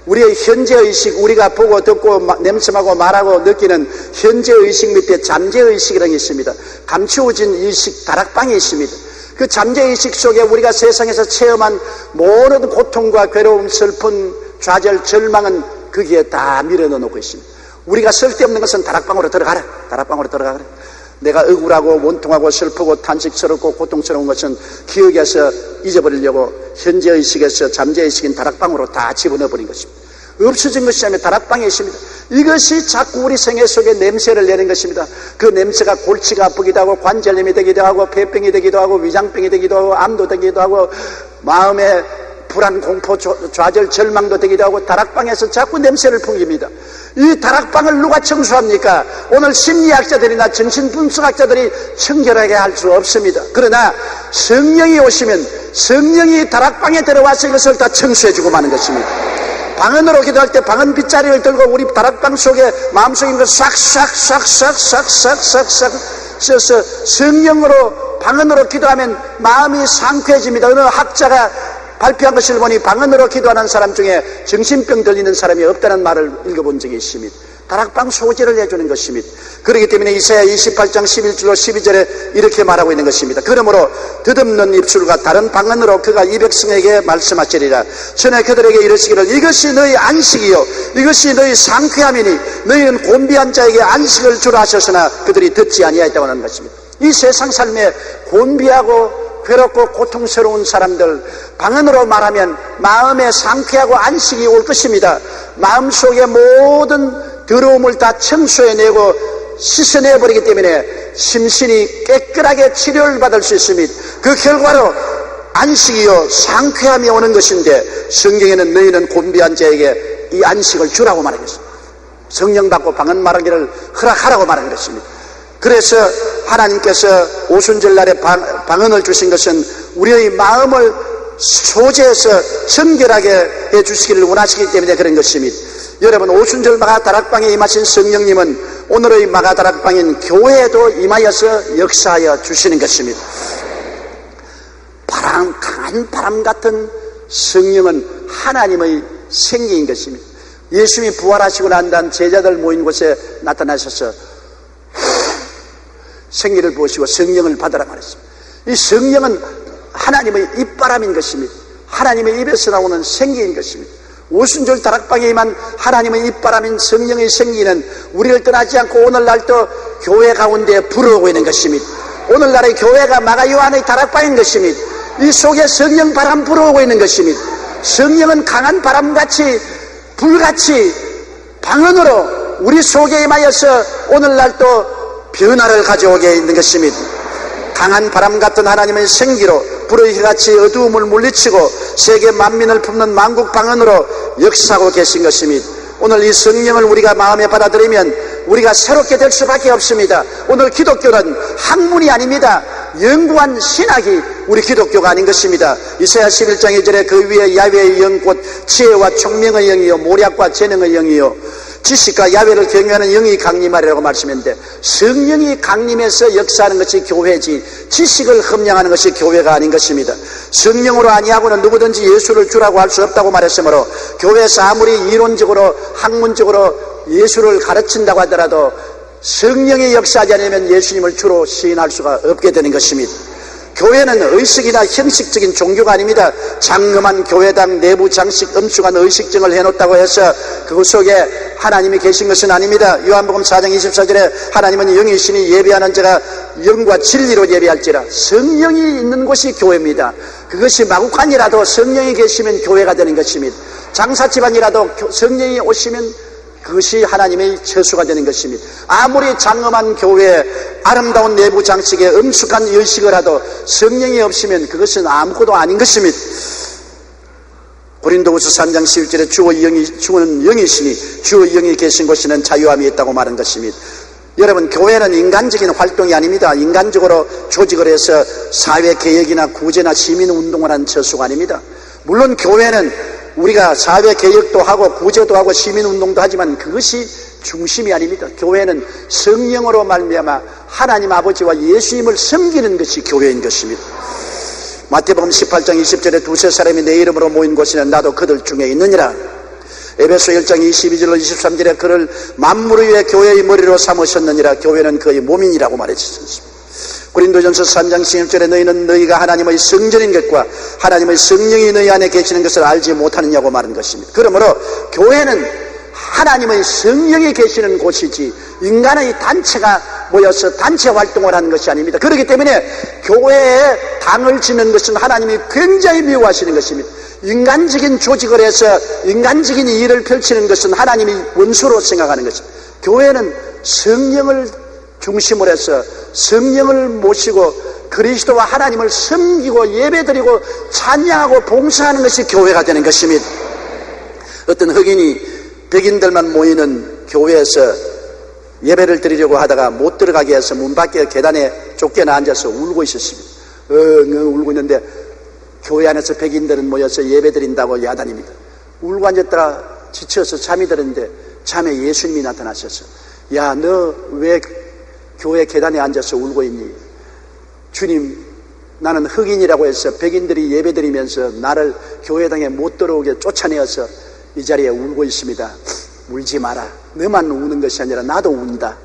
우리의 현재의식, 우리가 보고 듣고 냄새하고 말하고 느끼는 현재의식 밑에 잠재의식이라는 게 있습니다. 감추어진 의식, 다락방이 있습니다. 그 잠재의식 속에 우리가 세상에서 체험한 모든 고통과 괴로움, 슬픈, 좌절, 절망은 거기에 다 밀어넣어 놓고 있습니다. 우리가 쓸데없는 것은 다락방으로 들어가라. 다락방으로 들어가라. 내가 억울하고 원통하고 슬프고 탄식스럽고 고통스러운 것은 기억에서 잊어버리려고 현재의식에서 잠재의식인 다락방으로 다 집어넣어버린 것입니다. 없어진 것이 아니라 다락방에 있습니다. 이것이 자꾸 우리 생애 속에 냄새를 내는 것입니다. 그 냄새가 골치가 아프기도 하고 관절염이 되기도 하고 폐병이 되기도 하고 위장병이 되기도 하고 암도 되기도 하고 마음에 불안, 공포, 좌절, 절망도 되기도 하고 다락방에서 자꾸 냄새를 풍깁니다. 이 다락방을 누가 청소합니까? 오늘 심리학자들이나 정신분석학자들이 청결하게 할 수 없습니다. 그러나 성령이 오시면 성령이 다락방에 들어와서 이것을 다 청소해주고 마는 것입니다. 방언으로 기도할 때 방언 빗자리를 들고 우리 다락방 속에 마음속에 있는 거 싹싹싹싹싹싹싹싹 써서 성령으로 방언으로 기도하면 마음이 상쾌해집니다. 어느 학자가 발표한 것을 보니 방언으로 기도하는 사람 중에 정신병 들리는 사람이 없다는 말을 읽어본 적이 있습니다. 다락방 소재를 해주는 것입니다. 그렇기 때문에 이사야 28장 11절로 12절에 이렇게 말하고 있는 것입니다. 그러므로 더듬는 입술과 다른 방언으로 그가 이 백성에게 말씀하시리라. 전에 그들에게 이르시기를 이것이 너희 안식이요 이것이 너희 상쾌함이니 너희는 곤비한 자에게 안식을 주라 하셨으나 그들이 듣지 아니하였다고 하는 것입니다. 이 세상 삶에 곤비하고 괴롭고 고통스러운 사람들, 방언으로 말하면 마음에 상쾌하고 안식이 올 것입니다. 마음속의 모든 더러움을 다 청소해내고 씻어내버리기 때문에 심신이 깨끗하게 치료를 받을 수 있습니다. 그 결과로 안식이요 상쾌함이 오는 것인데, 성경에는 너희는 곤비한 자에게 이 안식을 주라고 말하겠습니다. 성령 받고 방언 말하기를 허락하라고 말한 것입니다. 그래서 하나님께서 오순절날에 방언을 주신 것은 우리의 마음을 소재해서 정결하게 해주시기를 원하시기 때문에 그런 것입니다. 여러분, 오순절 마가다락방에 임하신 성령님은 오늘의 마가다락방인 교회에도 임하여서 역사하여 주시는 것입니다. 강한 바람 같은 성령은 하나님의 생기인 것입니다. 예수님이 부활하시고 난 다음 제자들 모인 곳에 나타나셔서 생기를 부으시고 성령을 받으라 말했습니다. 이 성령은 하나님의 입바람인 것입니다. 하나님의 입에서 나오는 생기인 것입니다. 오순절 다락방에 임한 하나님의 입바람인 성령의 생기는 우리를 떠나지 않고 오늘날도 교회 가운데 불어오고 있는 것입니다. 오늘날의 교회가 마가 요한의 다락방인 것입니다. 이 속에 성령 바람 불어오고 있는 것입니다. 성령은 강한 바람같이 불같이 방언으로 우리 속에 임하여서 오늘날도 변화를 가져오게 있는 것입니다. 강한 바람 같은 하나님의 생기로 불의 같이 어두움을 물리치고 세계 만민을 품는 만국 방언으로 역사하고 계신 것입니다. 오늘 이 성령을 우리가 마음에 받아들이면 우리가 새롭게 될 수밖에 없습니다. 오늘 기독교는 학문이 아닙니다. 영구한 신학이 우리 기독교가 아닌 것입니다. 이사야 11장 2절에 그 위에 야훼의 영 곧 지혜와 총명의 영이요 모략과 재능의 영이요 지식과 야훼를 경외하는 영이 강림하리라고 말씀했는데, 성령이 강림해서 역사하는 것이 교회지 지식을 흠양하는 것이 교회가 아닌 것입니다. 성령으로 아니하고는 누구든지 예수를 주라고 할 수 없다고 말했으므로 교회에서 아무리 이론적으로 학문적으로 예수를 가르친다고 하더라도 성령이 역사하지 않으면 예수님을 주로 시인할 수가 없게 되는 것입니다. 교회는 의식이나 형식적인 종교가 아닙니다. 장엄한 교회당 내부 장식 엄숙한 의식증을 해놓았다고 해서 그 속에 하나님이 계신 것은 아닙니다. 요한복음 4장 24절에 하나님은 영이시니 예배하는 자가 영과 진리로 예배할지라. 성령이 있는 곳이 교회입니다. 그것이 마구간이라도 성령이 계시면 교회가 되는 것입니다. 장사집안이라도 성령이 오시면 그것이 하나님의 처수가 되는 것입니다. 아무리 장엄한 교회에 아름다운 내부 장식에 엄숙한 의식을 하도 성령이 없으면 그것은 아무것도 아닌 것입니다. 고린도후서 3장 11절에 주는 영이시니 주의 영이 계신 곳에는 자유함이 있다고 말한 것입니다. 여러분, 교회는 인간적인 활동이 아닙니다. 인간적으로 조직을 해서 사회개혁이나 구제나 시민운동을 하는 처수가 아닙니다. 물론 교회는 우리가 사회개혁도 하고 구제도 하고 시민운동도 하지만 그것이 중심이 아닙니다. 교회는 성령으로 말미암아 하나님 아버지와 예수님을 섬기는 것이 교회인 것입니다. 마태복음 18장 20절에 두세 사람이 내 이름으로 모인 곳에는 나도 그들 중에 있느니라. 에베소 1장 22절로 23절에 그를 만물을 위해 교회의 머리로 삼으셨느니라. 교회는 그의 몸이니라고 말했습니다. 고린도전서 3장 16절에 너희는 너희가 하나님의 성전인 것과 하나님의 성령이 너희 안에 계시는 것을 알지 못하느냐고 말한 것입니다. 그러므로 교회는 하나님의 성령이 계시는 곳이지 인간의 단체가 모여서 단체 활동을 하는 것이 아닙니다. 그렇기 때문에 교회에 당을 짓는 것은 하나님이 굉장히 미워하시는 것입니다. 인간적인 조직을 해서 인간적인 일을 펼치는 것은 하나님이 원수로 생각하는 것입니다. 교회는 성령을 중심으로 해서 성령을 모시고 그리스도와 하나님을 섬기고 예배드리고 찬양하고 봉사하는 것이 교회가 되는 것입니다. 어떤 흑인이 백인들만 모이는 교회에서 예배를 드리려고 하다가 못 들어가게 해서 문 밖에 계단에 쫓겨나 앉아서 울고 있었습니다. 울고 있는데 교회 안에서 백인들은 모여서 예배 드린다고 야단입니다. 울고 앉았다가 지쳐서 잠이 들었는데 잠에 예수님이 나타나셔서 야, 너 왜 교회 계단에 앉아서 울고 있니? 주님, 나는 흑인이라고 해서 백인들이 예배드리면서 나를 교회당에 못 들어오게 쫓아내어서 이 자리에 울고 있습니다. 울지 마라. 너만 우는 것이 아니라 나도 운다.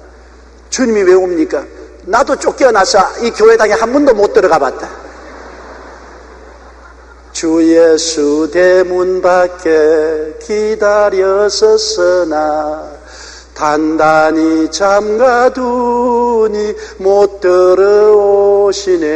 주님이 왜 웁니까? 나도 쫓겨나서 이 교회당에 한 번도 못 들어가 봤다. 주 예수 대문 밖에 기다렸었으나 단단히 잠가두니 못 들어오시네.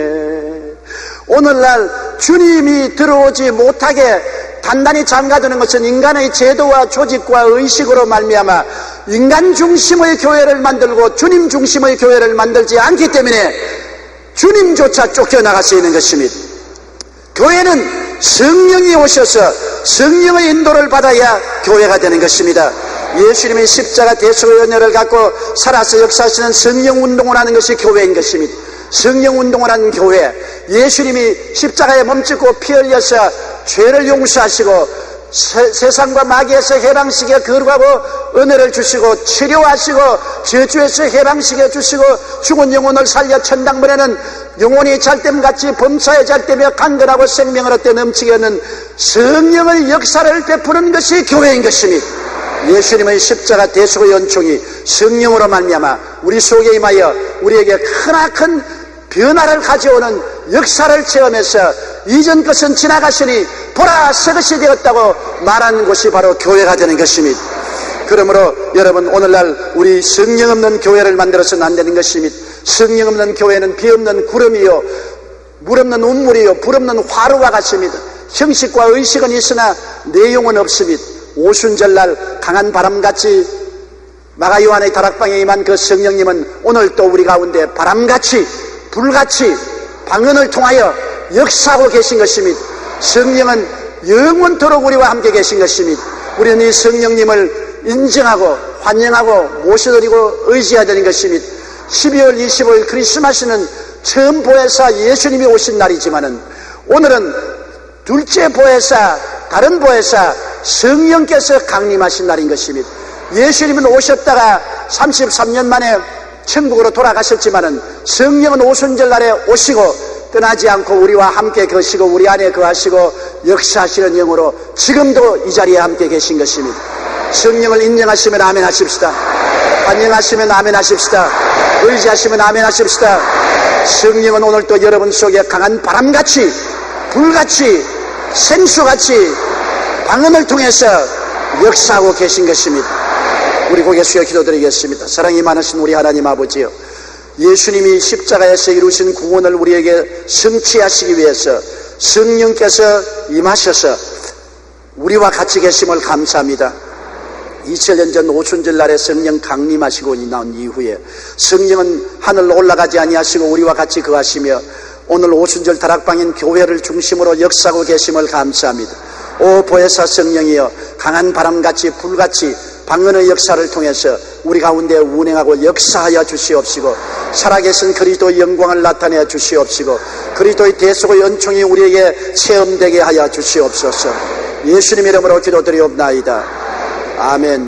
오늘날 주님이 들어오지 못하게 단단히 잠가두는 것은 인간의 제도와 조직과 의식으로 말미암아 인간 중심의 교회를 만들고 주님 중심의 교회를 만들지 않기 때문에 주님조차 쫓겨나갈 수 있는 것입니다. 교회는 성령이 오셔서 성령의 인도를 받아야 교회가 되는 것입니다. 예수님이 십자가 대속의 은혜를 갖고 살아서 역사하시는 성령 운동을 하는 것이 교회인 것입니다. 성령 운동을 하는 교회, 예수님이 십자가에 몸짓고 피 흘려서 죄를 용서하시고 세상과 마귀에서 해방시켜 거룩하고 은혜를 주시고 치료하시고 저주에서 해방시켜 주시고 죽은 영혼을 살려 천당 보내는 영혼이 잘됨같이 범사에 잘되며 강건하고 생명을 얻되 넘치게 하는 성령의 역사를 베푸는 것이 교회인 것입니다. 예수님의 십자가 대속의 연총이 성령으로 말미암아 우리 속에 임하여 우리에게 크나큰 변화를 가져오는 역사를 체험해서 이전 것은 지나갔으니 보라 새 것이 되었다고 말하는 곳이 바로 교회가 되는 것입니다. 그러므로 여러분, 오늘날 우리 성령 없는 교회를 만들어서는 안 되는 것입니다. 성령 없는 교회는 비 없는 구름이요 물 없는 운물이요 불 없는 화루와 같습니다. 형식과 의식은 있으나 내용은 없습니다. 오순절날 강한 바람같이 마가 요한의 다락방에 임한 그 성령님은 오늘 또 우리 가운데 바람같이 불같이 방언을 통하여 역사하고 계신 것입니다. 성령은 영원토록 우리와 함께 계신 것입니다. 우리는 이 성령님을 인정하고 환영하고 모셔드리고 의지해야 되는 것입니다. 12월 25일 크리스마스는 처음 보혜사 예수님이 오신 날이지만은 오늘은 둘째 보혜사, 다른 보혜사 성령께서 강림하신 날인 것입니다. 예수님은 오셨다가 33년 만에 천국으로 돌아가셨지만은 성령은 오순절 날에 오시고 떠나지 않고 우리와 함께 거시고 우리 안에 거하시고 역사하시는 영으로 지금도 이 자리에 함께 계신 것입니다. 성령을 인정하시면 아멘 하십시다. 환영하시면 아멘 하십시다. 의지하시면 아멘 하십시다. 성령은 오늘도 여러분 속에 강한 바람같이 불같이 생수같이 방언을 통해서 역사하고 계신 것입니다. 우리 고개 숙여 기도드리겠습니다. 사랑이 많으신 우리 하나님 아버지요, 예수님이 십자가에서 이루신 구원을 우리에게 성취하시기 위해서 성령께서 임하셔서 우리와 같이 계심을 감사합니다. 2000년 전 오순절 날에 성령 강림하시고 나온 이후에 성령은 하늘로 올라가지 아니하시고 우리와 같이 거하시며 오늘 오순절 다락방인 교회를 중심으로 역사하고 계심을 감사합니다. 오 보혜사 성령이여, 강한 바람같이 불같이 방언의 역사를 통해서 우리 가운데 운행하고 역사하여 주시옵시고 살아계신 그리스도의 영광을 나타내 주시옵시고 그리스도의 대속의 연총이 우리에게 체험되게 하여 주시옵소서. 예수님 이름으로 기도드리옵나이다. 아멘.